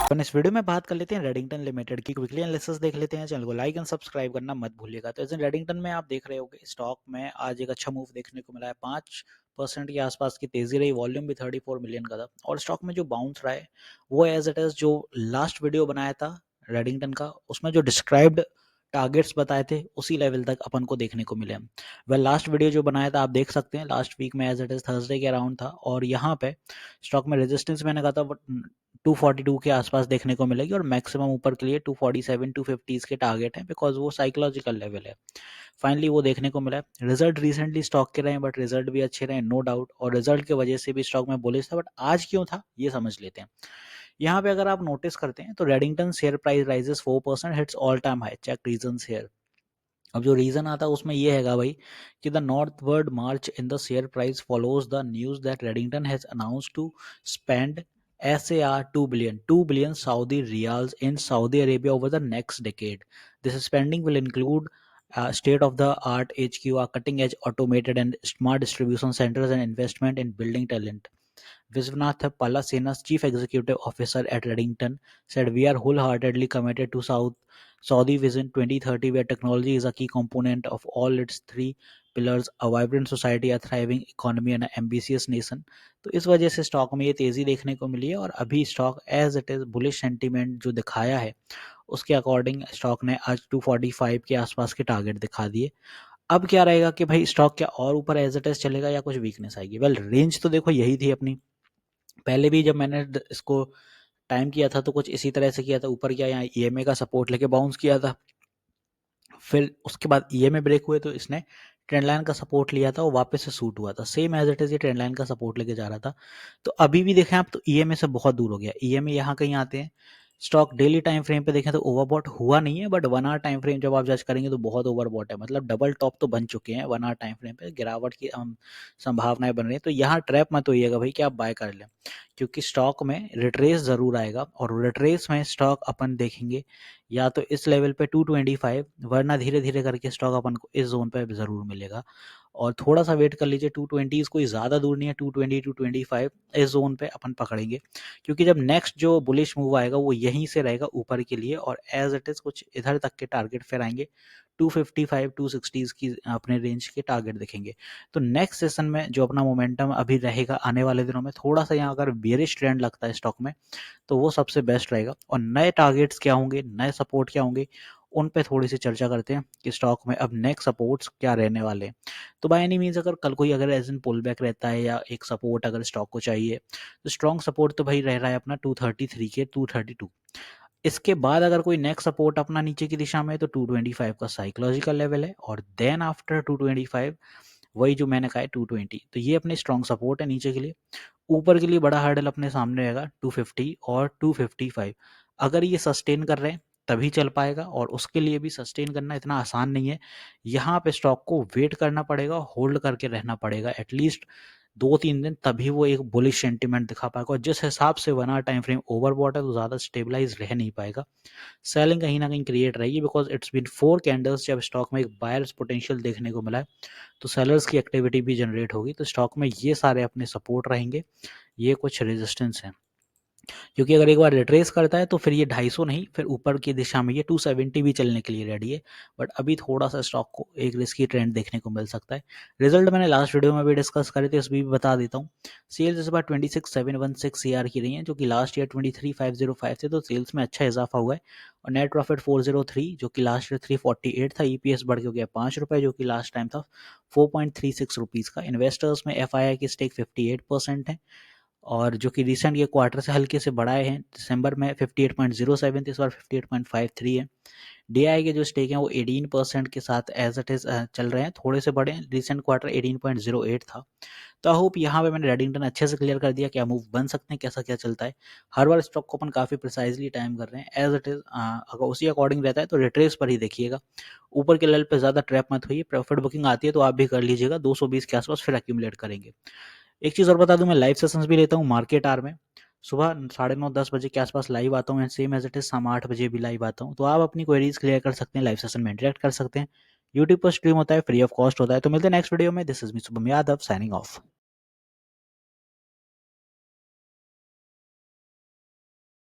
अपन इस वीडियो में बात कर लेते हैं रेडिंगटन लिमिटेड की। क्विकली एनालिसिस देख लेते हैं। चैनल को लाइक एंड सब्सक्राइब करना मत भूलिएगा। तो एज रेडिंगटन में आप देख रहे होंगे स्टॉक में आज एक अच्छा मूव देखने को मिला है। 5% के आसपास की तेजी रही। वॉल्यूम भी 34 मिलियन का था और स्टॉक में जो बाउंस रहा है वो एज इट इज जो लास्ट वीडियो बनाया था रेडिंगटन का, उसमें जो डिस्क्राइब्ड टारगेट्स बताए थे उसी लेवल तक अपन को देखने को मिले। वह लास्ट वीडियो जो बनाया था आप देख सकते हैं लास्ट वीक में एज इट इज थर्सडे के अराउंड था और यहाँ पे स्टॉक में रेजिस्टेंस मैंने कहा था 242 के आसपास देखने को मिलेगी और मैक्सिमम ऊपर के लिए 247 250 के टारगेट हैं, बिकॉज वो साइकोलॉजिकल लेवल है। फाइनली वो देखने को मिला है। रिजल्ट रिसेंटली स्टॉक के रहे हैं बट रिजल्ट भी अच्छे रहे, नो डाउट, और रिजल्ट की वजह से भी स्टॉक में बुलिश था। बट आज क्यों था ये समझ लेते हैं। यहाँ पे अगर आप नोटिस करते हैं तो Redington share price rises 4%, hits all time high. Check reason share. अब जो रीजन आता है उसमें ये हैगा भाई कि the northward march in the share price follows the news that Redington has announced to spend SAR 2 billion Saudi riyals in Saudi Arabia over the next decade. This spending will include state-of-the-art HQ, cutting-edge automated and smart distribution centers, and investment in building talent. Viswanath Palasena, Chief Executive Officer at Redington, said, "We are wholeheartedly committed to Saudi Vision 2030, where technology is a key component of all its three pillars: a vibrant society, a thriving economy, and an ambitious nation." तो इस वजह से stock में ये तेज़ी देखने को मिली है और अभी stock as it is bullish sentiment जो दिखाया है उसके अकॉर्डिंग स्टॉक ने आज 245 के आसपास के टारगेट दिखा दिए। अब क्या रहेगा कि भाई स्टॉक क्या और ऊपर एज इट इज़ चलेगा या कुछ वीकनेस आएगी। वेल, रेंज तो देखो यही थी अपनी। पहले भी जब मैंने इसको टाइम किया था तो कुछ इसी तरह से किया था। ऊपर क्या यहाँ EMA का सपोर्ट लेके बाउंस किया था, फिर उसके बाद EMA ब्रेक हुए तो इसने ट्रेंड लाइन का सपोर्ट लिया था और वापस से सूट हुआ था। सेम एज इट इज ये ट्रेंड लाइन का सपोर्ट लेके जा रहा था। तो अभी भी देखें आप तो EMA से बहुत दूर हो गया। EMA यहाँ कहीं आते हैं। स्टॉक डेली टाइम फ्रेम पे देखें तो ओवरबॉट हुआ नहीं है, बट 1 आवर टाइम फ्रेम जब आप जज करेंगे तो बहुत ओवरबॉट है। मतलब डबल टॉप तो बन चुके हैं 1 आवर टाइम फ्रेम पे, गिरावट की संभावनाएं बन रही है। तो यहाँ ट्रैप मत होइएगा भाई कि आप बाय कर लें, क्योंकि स्टॉक में रिट्रेस जरूर आएगा और रिट्रेस में स्टॉक अपन देखेंगे या तो इस लेवल पे 225, वरना धीरे धीरे करके स्टॉक अपन को इस जोन पे जरूर मिलेगा। और थोड़ा सा वेट कर लीजिए, 220 कोई ज़्यादा दूर नहीं है। 220 225 इस जोन पे अपन पकड़ेंगे, क्योंकि जब नेक्स्ट जो बुलिश मूव आएगा वो यहीं से रहेगा ऊपर के लिए और एज इट इज़ कुछ इधर तक के टारगेट फिर आएंगे। 255 260 की अपने रेंज के टारगेट दिखेंगे। तो नेक्स्ट सेशन में जो अपना मोमेंटम अभी रहेगा आने वाले दिनों में, थोड़ा सा यहाँ अगर बेरिश ट्रेंड लगता है स्टॉक में तो वो सबसे बेस्ट रहेगा। और नए टारगेट्स क्या होंगे, नए सपोर्ट क्या होंगे, उन पे थोड़ी सी चर्चा करते हैं कि स्टॉक में अब नेक्स्ट सपोर्ट्स क्या रहने वाले हैं। तो बाय एनी मीन्स अगर कल कोई अगर एज इन पुल बैक रहता है या एक सपोर्ट अगर स्टॉक को चाहिए तो स्ट्रॉन्ग सपोर्ट तो भाई रह रहा है अपना 233 के 232। इसके बाद अगर कोई नेक्स्ट सपोर्ट अपना नीचे की दिशा में है तो 225 का साइकोलॉजिकल लेवल है और देन आफ्टर 225 वही जो मैंने कहा है 220। तो ये अपने स्ट्रॉन्ग सपोर्ट है नीचे के लिए। ऊपर के लिए बड़ा हर्डल अपने सामने रहेगा 250 और 255। अगर ये सस्टेन कर रहे हैं तभी चल पाएगा और उसके लिए भी सस्टेन करना इतना आसान नहीं है। यहाँ पे स्टॉक को वेट करना पड़ेगा, होल्ड करके रहना पड़ेगा एटलीस्ट 2-3 दिन, तभी वो एक बुलिश सेंटीमेंट दिखा पाएगा। और जिस हिसाब से 1 आवर टाइम फ्रेम ओवरबॉट है तो ज़्यादा स्टेबलाइज रह नहीं पाएगा। सेलिंग कहीं ना कहीं क्रिएट रहेगी, बिकॉज इट्स बीन 4 कैंडल्स जब स्टॉक में एक बायर्स पोटेंशियल देखने को मिला है तो सेलर्स की एक्टिविटी भी जनरेट होगी। तो स्टॉक में ये सारे अपने सपोर्ट रहेंगे, ये कुछ रेजिस्टेंस है। क्योंकि अगर एक बार रिट्रेस करता है तो फिर ये 250 नहीं, फिर ऊपर की दिशा में ये 270 भी चलने के लिए रेडी है। बट अभी थोड़ा सा स्टॉक को एक रिस्की ट्रेंड देखने को मिल सकता है। रिजल्ट मैंने लास्ट वीडियो में भी डिस्कस करे थे, इसमें भी बता देता हूँ। सेल्स इस बार 26,716 CR की रही है, जो कि लास्ट ईयर 23,505 थे, तो सेल्स में अच्छा इजाफा हुआ है। और नेट प्रॉफिट 403 जो कि लास्ट ईयर 348 था। EPS बढ़ के हो गया 5 रुपये, जो कि लास्ट टाइम था 4.36 रुपीज़ का। इन्वेस्टर्स में FII की स्टेक 58% है और जो कि रिसेंट ये क्वार्टर से हल्के से बढ़ाए हैं। दिसंबर में 58.07 थे, इस बार 58.53 है। DI के जो स्टेक हैं वो 18% के साथ एज इट इज चल रहे हैं, थोड़े से बढ़े। रिसेंट क्वार्टर 18.08 था। तो आई होप यहाँ पे मैंने रेडिंगटन अच्छे से क्लियर कर दिया क्या मूव बन सकते हैं, कैसा क्या चलता है। हर बार स्टॉक को अपन काफ़ी प्रिसाइजली टाइम कर रहे हैं एज इट इज। अगर उसी अकॉर्डिंग रहता है तो रिट्रेस पर ही देखिएगा, ऊपर के लेवल पे ज़्यादा ट्रैप मत होइए। प्रॉफिट बुकिंग आती है तो आप भी कर लीजिएगा 220 के आसपास, फिर एक्यूमुलेट करेंगे। एक चीज़ और बता दूं, मैं लाइव सेशंस भी लेता हूँ मार्केट आवर में। सुबह 9:30-10 बजे के आसपास लाइव आता हूँ and same as it is शाम 8 बजे भी लाइव आता हूँ। तो आप अपनी क्वेरीज क्लियर कर सकते हैं, लाइव सेशन में इंटरेक्ट कर सकते हैं। यूट्यूब पर स्ट्रीम होता है, फ्री ऑफ कॉस्ट होता है। तो मिलते हैं नेक्स्ट वीडियो में। This is me Shubham Yadav signing off.